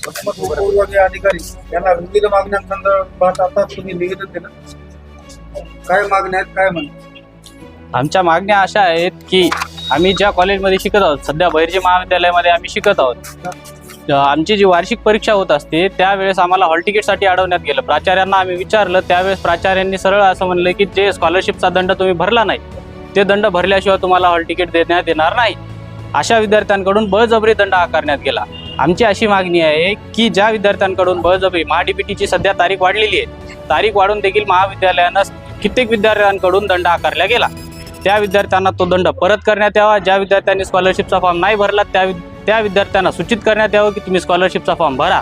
उपविभागीय अधिकारी यांना विविध मागण्या संदर्भात आता तुम्ही निवेदन दिलं. काय मागण्या आहेत, काय म्हणतात? आमच्या मागण्या अशा आहेत की आम्ही ज्या कॉलेजमध्ये शिकत आहोत, सध्या बहिर्जी महाविद्यालयामध्ये आम्ही शिकत आहोत. आमची जी वार्षिक परीक्षा होत असते त्यावेळेस आम्हाला हॉल तिकीटसाठी अडवण्यात गेलं. प्राचार्यांना आम्ही विचारलं, त्यावेळेस प्राचार्यांनी सरळ असं म्हणलं की जे स्कॉलरशिपचा दंड तुम्ही भरला नाही ते दंड भरल्याशिवाय तुम्हाला हॉल तिकीट देण्यात येणार नाही. अशा विद्यार्थ्यांकडून बळजबरी दंड आकारण्यात गेला. आमची अशी मागणी आहे की ज्या विद्यार्थ्यांकडून बळजबरी महाडीबीटीची सध्या तारीख वाढलेली आहे, तारीख वाढून देखील महाविद्यालयानं कित्येक विद्यार्थ्यांकडून दंड आकारला गेला. त्या विद्यार्थ्यांना तो दंड परत करण्यात यावा. ज्या विद्यार्थ्यांनी स्कॉलरशिपचा फॉर्म नाही भरला त्या विद्यार्थ्यांना सूचित करण्यात यावं की तुम्ही स्कॉलरशिपचा फॉर्म भरा.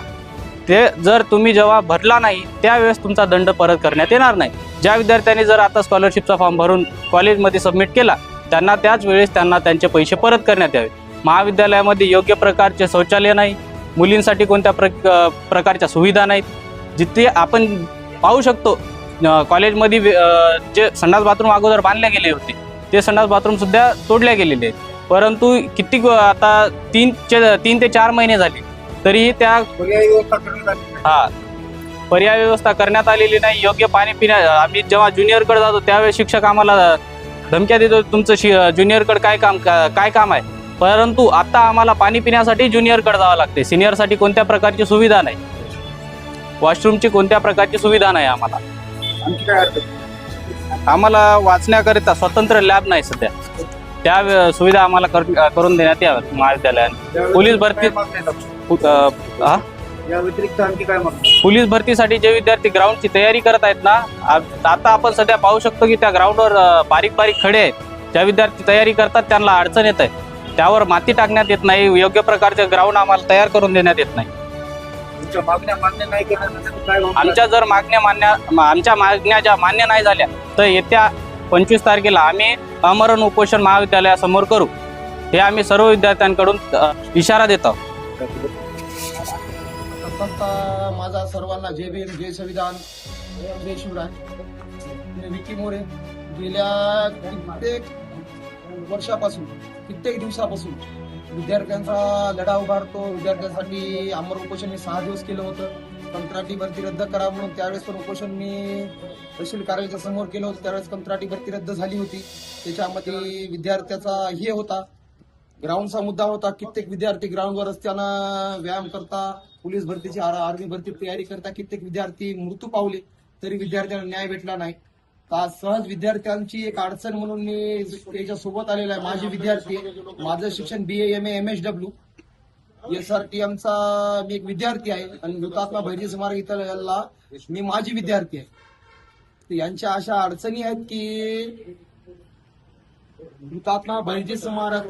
ते जर तुम्ही जेव्हा भरला नाही त्यावेळेस तुमचा दंड परत करण्यात येणार नाही. ज्या विद्यार्थ्यांनी जर आता स्कॉलरशिपचा फॉर्म भरून कॉलेजमध्ये सबमिट केला त्यांना त्याच वेळेस त्यांना त्यांचे पैसे परत करण्यात यावे. महाविद्यालयामध्ये योग्य प्रकारचे शौचालय नाही, मुलींसाठी कोणत्या प्रकारच्या सुविधा नाहीत. जिथे आपण पाहू शकतो कॉलेजमध्ये जे संडास बाथरूम अगोदर बांधले गेले होते ते संडास बाथरूम सुद्धा तोडल्या गेलेले आहेत. परंतु किती आता 3 ते 4 महिने झाले तरीही त्या पर्याय व्यवस्था करण्यात आलेली नाही. योग्य पाणी पिण्या आम्ही जेव्हा ज्युनियरकडे जातो त्यावेळेस शिक्षक आम्हाला धमक्या देतो, तुमचं ज्युनियरकडे काय काम आहे. परंतु आता आम्हाला पाणी पिण्यासाठी ज्युनियरकडे जावं लागते. सिनियरसाठी कोणत्या प्रकारची सुविधा नाही, वॉशरूमची कोणत्या प्रकारची सुविधा नाही. आम्हाला वाचण्याकरिता स्वतंत्र लॅब नाही सध्या. त्या सुविधा आम्हाला करून देण्यात याव्यात महाविद्यालयाने. पोलीस भरती या व्यतिरिक्त आणखी काय मागणी? पोलीस भरतीसाठी जे विद्यार्थी ग्राउंडची तयारी करत आहेत ना, आता आपण सध्या पाहू शकतो की त्या ग्राउंडवर बारीक खडे आहेत. ज्या विद्यार्थी तयारी करतात त्यांना अडचण येत आहे. त्यावर माती टाकण्यात येत नाही, योग्य प्रकारचे ग्राउंड आम्हाला तयार करून देण्यात येत नाही. तुमच्या मागण्या मान्य नाही करण्यासाठी काय होणार? आमच्या मागण्या ज्या मान्य नाही झाल्या तर येत्या 25 तारखेला आम्ही आमरण उपोषण महाविद्यालयासमोर करू. हे आम्ही सर्व विद्यार्थ्यांकडून इशारा देतो. माझा सर्वांना जय भीम, जय संविधान, जय शिवराय. विकी मोरे गेल्या कित्येक वर्षापासून, कित्येक दिवसापासून विद्यार्थ्यांचा लढा उभारतो. विद्यार्थ्यांसाठी आमरण उपोषण मी 6 दिवस केलं होतं. कंत्राटी भरती रद्द करा म्हणून त्यावेळेस पण उपोषण मी तहसील कार्यालयाच्या समोर केलं होतं. त्यावेळेस कंत्राटी भरती रद्द झाली होती. त्याच्यामध्ये विद्यार्थ्याचा हे होता, ग्राउंडचा मुद्दा होता. कित्येक विद्यार्थी ग्राउंडवर असताना व्यायाम करता, पोलीस भरतीची आर्मी भरती तयारी करता कित्येक विद्यार्थी मृत्यू पावले तरी विद्यार्थ्यांना न्याय भेटला नाही. सहज विद्यार्थ्यांची एक अडचण म्हणून मी त्याच्या सोबत आलेला आहे. माझे विद्यार्थी, माझं शिक्षण BA MA MSW SRTMचा मी एक विद्यार्थी आहे आणि हुतात्मा बहिर्जी स्मारक इथला मी माझी विद्यार्थी आहे. यांच्या अशा अडचणी आहेत की हुतात्मा बहिर्जी स्मारक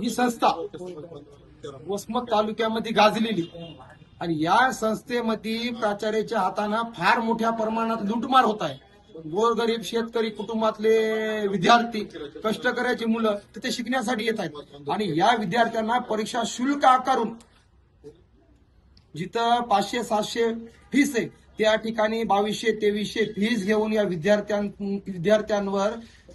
ही संस्था वसमत तालुक्यामध्ये गाजलेली आणि या संस्थेमध्ये प्राचार्याच्या हाताने फार मोठ्या प्रमाणात लूटमार होत आहे. गोरगरीब शेतकरी कुटुंबातले विद्यार्थी, कष्टकऱ्याची मुलं तिथे शिकण्यासाठी येत आहेत आणि या विद्यार्थ्यांना परीक्षा शुल्क आकारून जिथं 500-700 फीस आहे त्या ठिकाणी 2200-2300 फीस घेऊन या विद्यार्थ्यांवर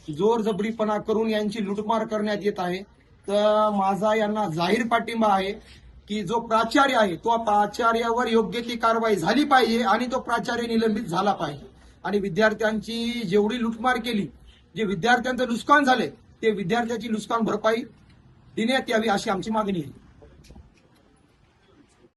जोरजबरीपणा करून यांची लूटमार करण्यात येत आहे. तर माझा यांना जाहीर पाठिंबा आहे की जो प्राचार्य आहे तो प्राचार्यावर योग्य ती कारवाई झाली पाहिजे आणि तो प्राचार्य निलंबित झाला पाहिजे आणि विद्यार्थ्यांची जेवढी लूटमार केली, जे विद्यार्थ्यांचं नुकसान झाले ते विद्यार्थ्याची नुकसान भरपाई देण्यात यावी अशी आमची मागणी आहे.